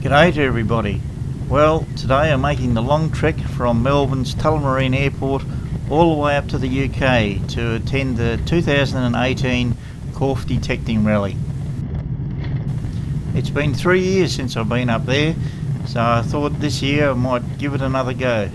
G'day to everybody. Well, today I'm making the long trek from Melbourne's Tullamarine Airport all the way up to the UK to attend the 2018 Corfe detecting rally. It's been 3 years since I've been up there, so I thought this year I might give it another go.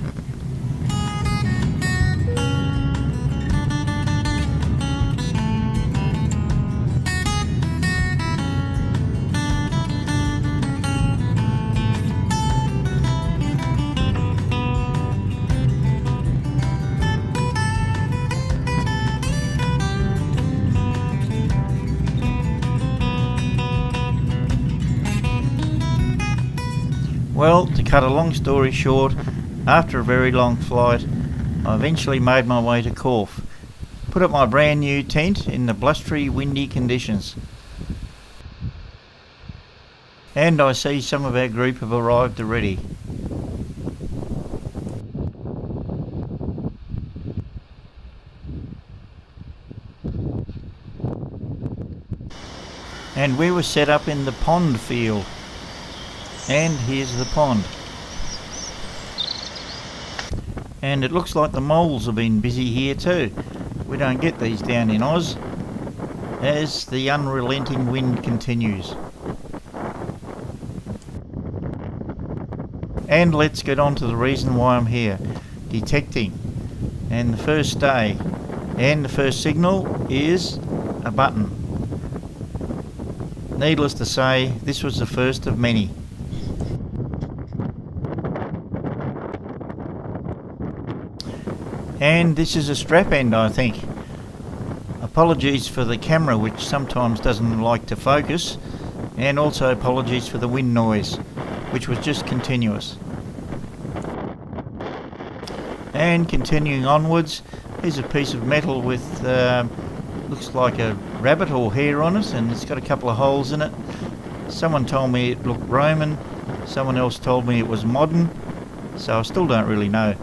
Well, to cut a long story short, after a very long flight, I eventually made my way to Corfe, put up my brand new tent in the blustery, windy conditions. And I see some of our group have arrived already. And we were set up in the pond field. And here's the pond. And it looks like the moles have been busy here too. We don't get these down in Oz, as the unrelenting wind continues. And let's get on to the reason why I'm here. Detecting. And the first day. And the first signal is a button. Needless to say, this was the first of many. And this is a strap end, I think. Apologies for the camera, which sometimes doesn't like to focus, and also apologies for the wind noise, which was just continuous. And continuing onwards, here's a piece of metal with looks like a rabbit or hare on it, and it's got a couple of holes in it. Someone told me it looked Roman, someone else told me it was modern, so I still don't really know.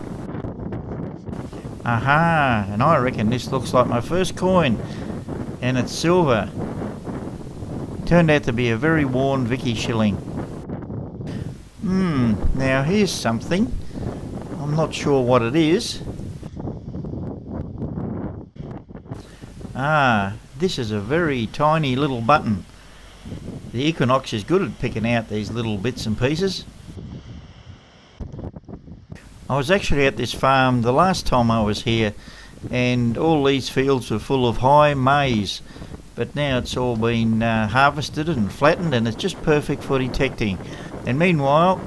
Aha, and I reckon this looks like my first coin, and it's silver. Turned out to be a very worn Vicky shilling. Now here's something. I'm not sure what it is. This is a very tiny little button. The Equinox is good at picking out these little bits and pieces. I was actually at this farm the last time I was here, and all these fields were full of high maize, but now it's all been harvested and flattened, and it's just perfect for detecting. And meanwhile,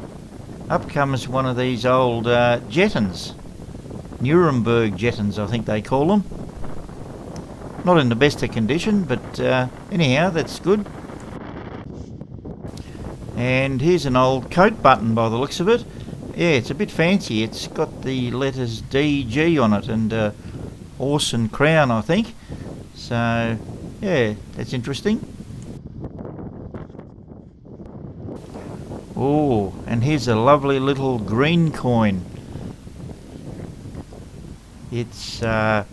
up comes one of these old jettons, Nuremberg jettons I think they call them. Not in the best of condition, but anyhow, that's good. And here's an old coat button by the looks of it. Yeah, it's a bit fancy. It's got the letters DG on it and horse and crown, I think. So, yeah, that's interesting. Oh, and here's a lovely little green coin. It's a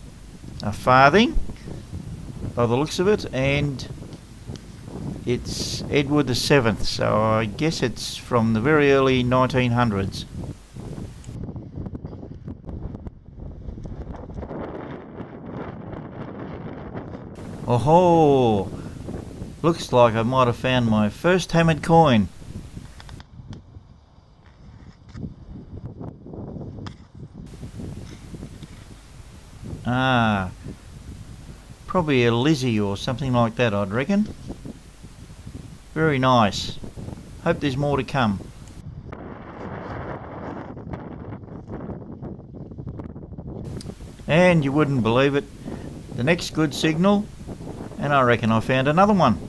farthing by the looks of it, and it's Edward the 7th, so I guess it's from the very early 1900s. Oh-ho! Looks like I might have found my first hammered coin. Probably a Lizzie or something like that, I'd reckon. Very nice. Hope there's more to come. And you wouldn't believe it, the next good signal, and I reckon I found another one.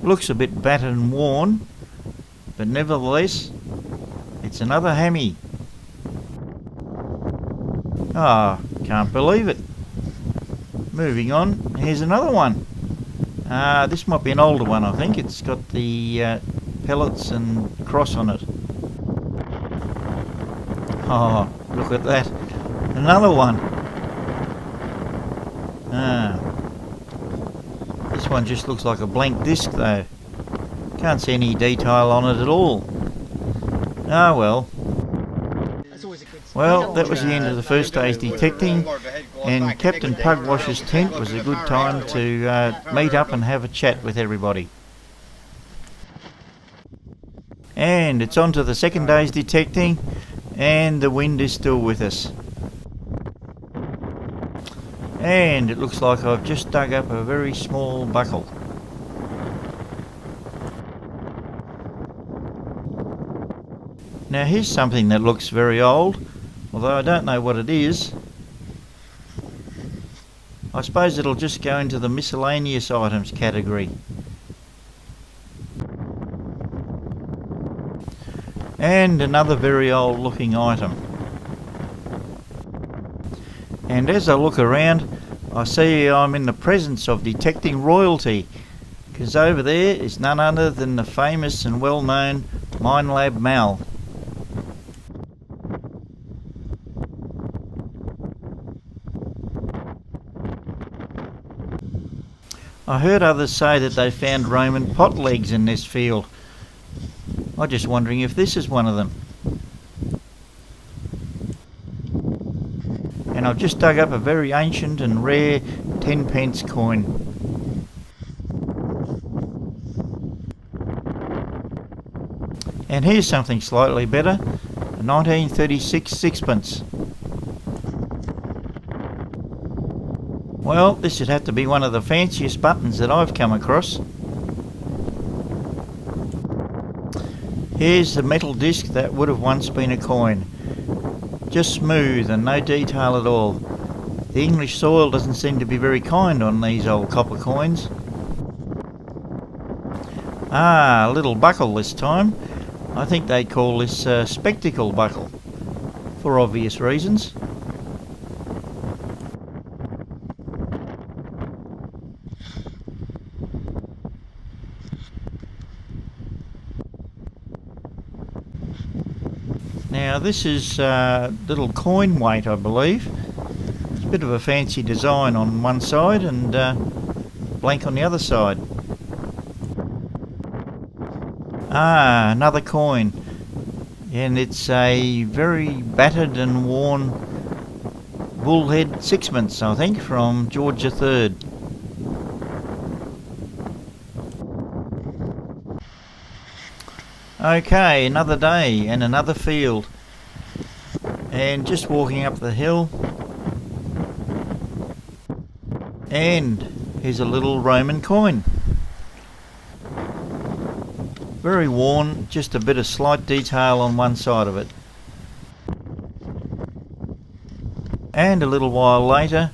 Looks a bit battered and worn, but nevertheless, it's another hammy. Can't believe it. Moving on, here's another one. This might be an older one, I think. It's got the pellets and cross on it. Oh, look at that. Another one. This one just looks like a blank disc though. Can't see any detail on it at all. Ah well. Well, that was the end of the first day's detecting, and Captain Pugwash's tent was a good time to meet up and have a chat with everybody. And it's on to the second day's detecting, and the wind is still with us. And it looks like I've just dug up a very small buckle. Now here's something that looks very old, although I don't know what it is. I suppose it'll just go into the miscellaneous items category. And another very old looking item. And as I look around, I see I'm in the presence of detecting royalty, because over there is none other than the famous and well-known Minelab Mal. I heard others say that they found Roman pot legs in this field. I'm just wondering if this is one of them. And I've just dug up a very ancient and rare 10-pence coin. And here's something slightly better, a 1936 sixpence. Well, this should have to be one of the fanciest buttons that I've come across. Here's the metal disc that would have once been a coin. Just smooth and no detail at all. The English soil doesn't seem to be very kind on these old copper coins. Ah, a little buckle this time. I think they call this spectacle buckle, for obvious reasons. Now this is little coin weight, I believe. It's a bit of a fancy design on one side and blank on the other side. Ah, another coin. And it's a very battered and worn bullhead sixpence, I think, from George III. Okay, another day and another field. And just walking up the hill. And here's a little Roman coin. Very worn, just a bit of slight detail on one side of it. And a little while later,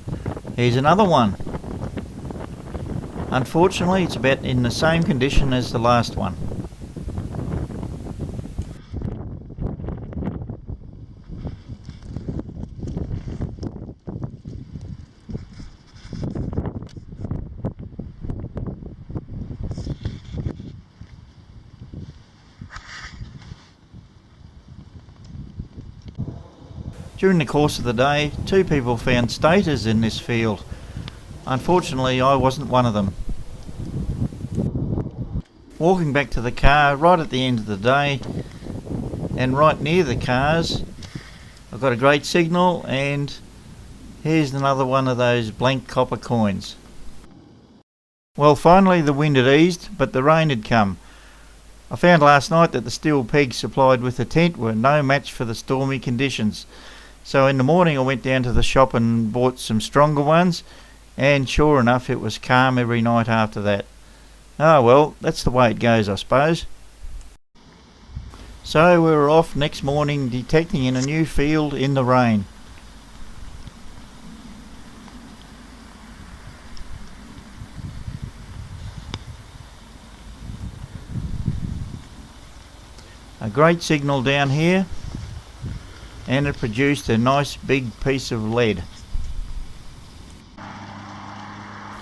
here's another one. Unfortunately, it's about in the same condition as the last one. During the course of the day, 2 people found staters in this field. Unfortunately, I wasn't one of them. Walking back to the car right at the end of the day, and right near the cars, I've got a great signal, and here's another one of those blank copper coins. Well, finally the wind had eased, but the rain had come. I found last night that the steel pegs supplied with the tent were no match for the stormy conditions. So in the morning I went down to the shop and bought some stronger ones, and sure enough it was calm every night after that. Oh well, that's the way it goes, I suppose. So we were off next morning detecting in a new field in the rain. A great signal down here, and it produced a nice big piece of lead.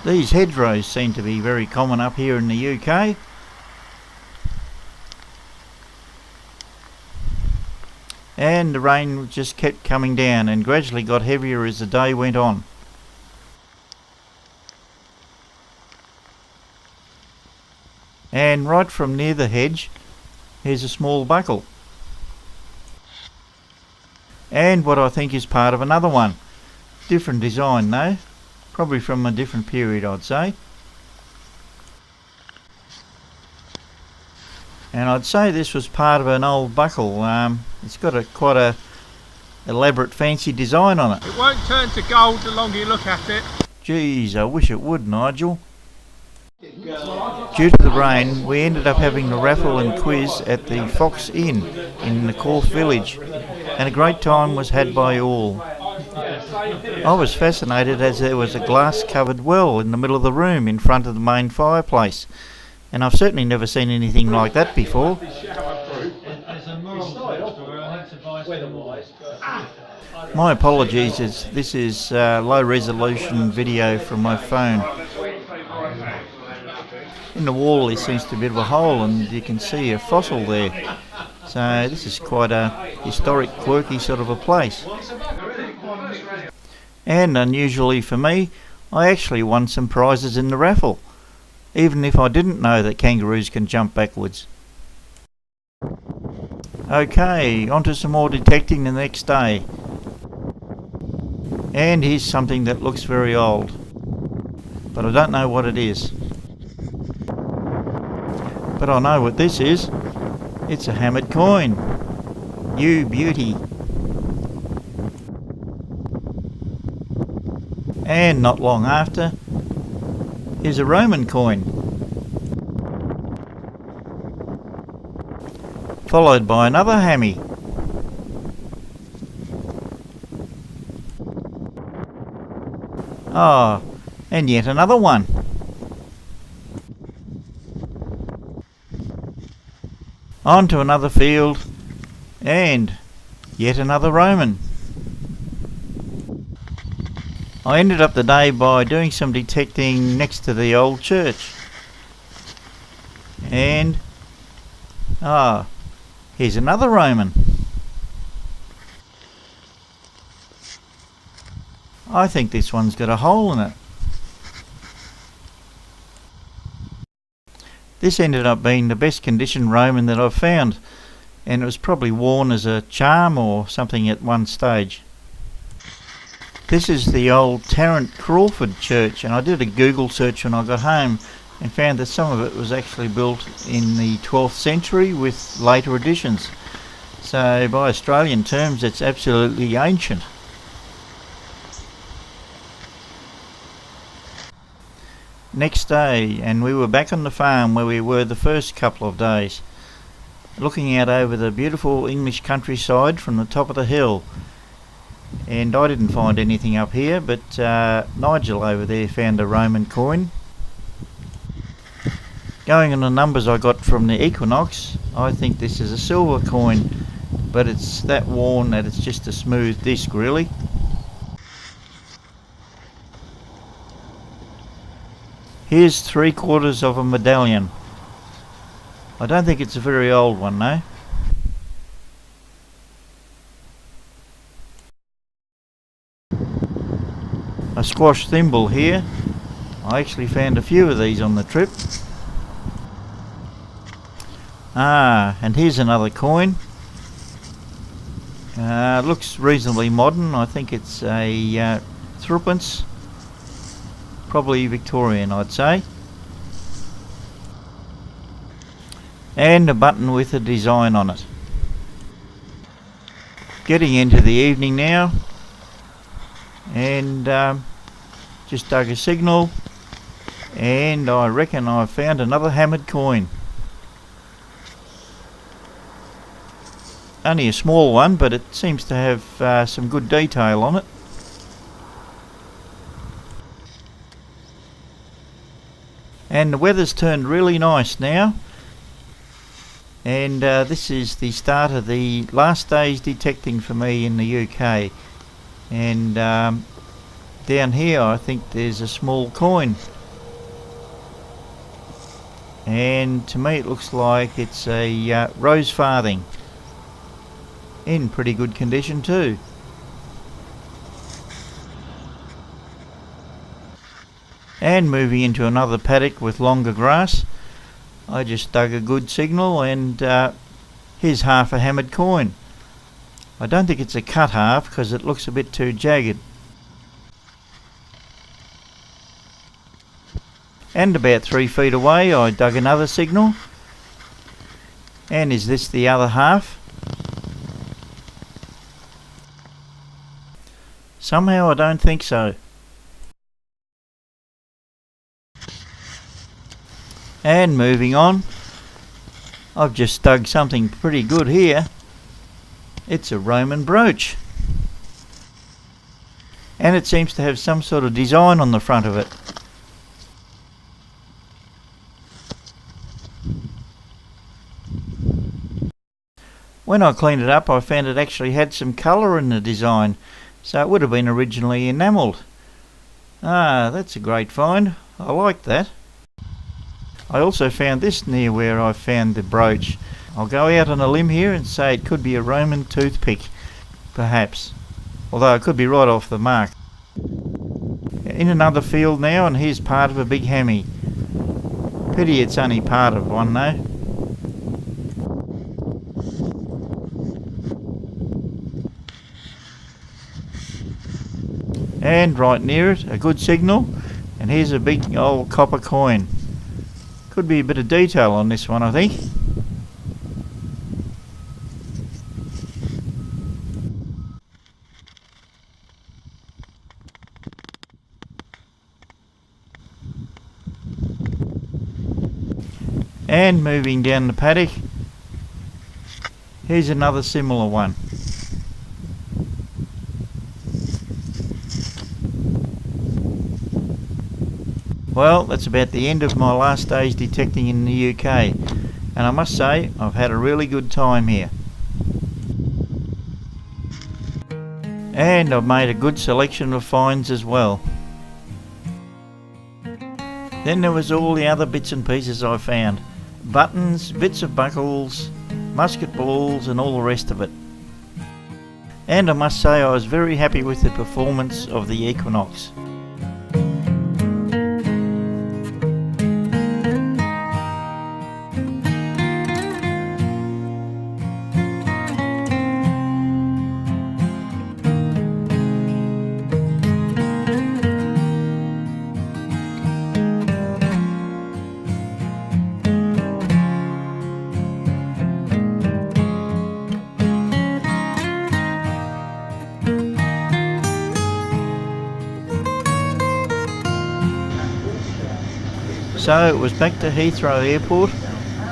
These hedgerows seem to be very common up here in the UK. and the rain just kept coming down and gradually got heavier as the day went on. And right from near the hedge, here's a small buckle. And what I think is part of another one. Different design though, probably from a different period I'd say. And I'd say this was part of an old buckle. It's got quite a elaborate fancy design on it. It won't turn to gold the longer you look at it. Geez, I wish it would, Nigel. Due to the rain, we ended up having the raffle and quiz at the Fox Inn in the Corfe village, and a great time was had by all. I was fascinated as there was a glass-covered well in the middle of the room in front of the main fireplace, and I've certainly never seen anything like that before. My apologies, as this is low resolution video from my phone. In the wall there seems to be a bit of a hole and you can see a fossil there. So this is quite a historic, quirky sort of a place. And unusually for me, I actually won some prizes in the raffle, even if I didn't know that kangaroos can jump backwards. Okay, on to some more detecting the next day. And here's something that looks very old, but I don't know what it is. But I know what this is. It's a hammered coin. You beauty. And not long after, here's a Roman coin, followed by another hammy. Ah, and yet another one. On to another field, and yet another Roman. I ended up the day by doing some detecting next to the old church. And, here's another Roman. I think this one's got a hole in it. This ended up being the best conditioned Roman that I've found, and it was probably worn as a charm or something at one stage. This is the old Tarrant Crawford church, and I did a Google search when I got home and found that some of it was actually built in the 12th century with later additions. So by Australian terms it's absolutely ancient. Next day, and we were back on the farm where we were the first couple of days, looking out over the beautiful English countryside from the top of the hill. And I didn't find anything up here, but Nigel over there found a Roman coin. Going on the numbers I got from the Equinox, I think this is a silver coin, but it's that worn that it's just a smooth disc really. Here's 3/4 of a medallion. I don't think it's a very old one though. A squash thimble here. I actually found a few of these on the trip. And here's another coin. Looks reasonably modern. I think it's a threepence. Probably Victorian, I'd say. And a button with a design on it. Getting into the evening now, and just dug a signal, and I reckon I found another hammered coin. Only a small one, but it seems to have some good detail on it. And the weather's turned really nice now, and this is the start of the last day's detecting for me in the UK. And down here I think there's a small coin, and to me it looks like it's a rose farthing. in pretty good condition too. And moving into another paddock with longer grass, I just dug a good signal, and here's half a hammered coin. I don't think it's a cut half because it looks a bit too jagged. And about 3 feet away I dug another signal. And is this the other half? Somehow I don't think so. And moving on, I've just dug something pretty good here. It's a Roman brooch. And it seems to have some sort of design on the front of it. When I cleaned it up, I found it actually had some colour in the design, so it would have been originally enamelled. Ah, that's a great find. I like that. I also found this near where I found the brooch. I'll go out on a limb here and say it could be a Roman toothpick, perhaps. Although it could be right off the mark. In another field now, and here's part of a big hammy. Pity it's only part of one though. And right near it, a good signal, and here's a big old copper coin. Could be a bit of detail on this one, I think. And moving down the paddock, here's another similar one. Well, that's about the end of my last day's detecting in the UK, and I must say I've had a really good time here. And I've made a good selection of finds as well. Then there was all the other bits and pieces I found. Buttons, bits of buckles, musket balls and all the rest of it. And I must say I was very happy with the performance of the Equinox. So it was back to Heathrow Airport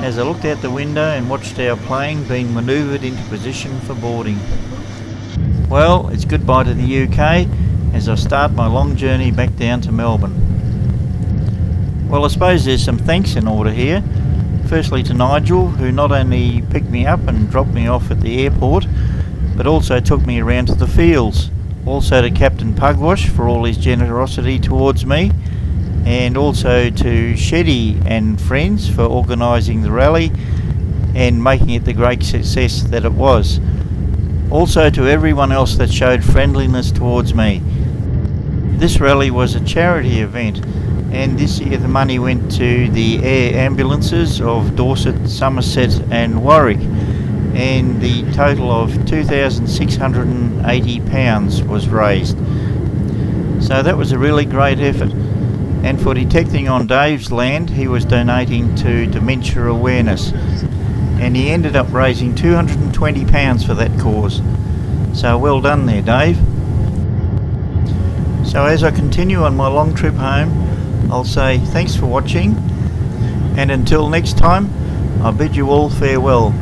as I looked out the window and watched our plane being manoeuvred into position for boarding. Well, it's goodbye to the UK as I start my long journey back down to Melbourne. Well, I suppose there's some thanks in order here. Firstly to Nigel, who not only picked me up and dropped me off at the airport, but also took me around to the fields. Also to Captain Pugwash for all his generosity towards me, and also to Sheddy and friends for organising the rally and making it the great success that it was. Also to everyone else that showed friendliness towards me. This rally was a charity event, and this year the money went to the air ambulances of Dorset, Somerset and Warwick, and the total of £2,680 was raised. So that was a really great effort. And for detecting on Dave's land, he was donating to dementia awareness, and he ended up raising £220 for that cause. So well done there, Dave. So as I continue on my long trip home, I'll say thanks for watching, and until next time, I bid you all farewell.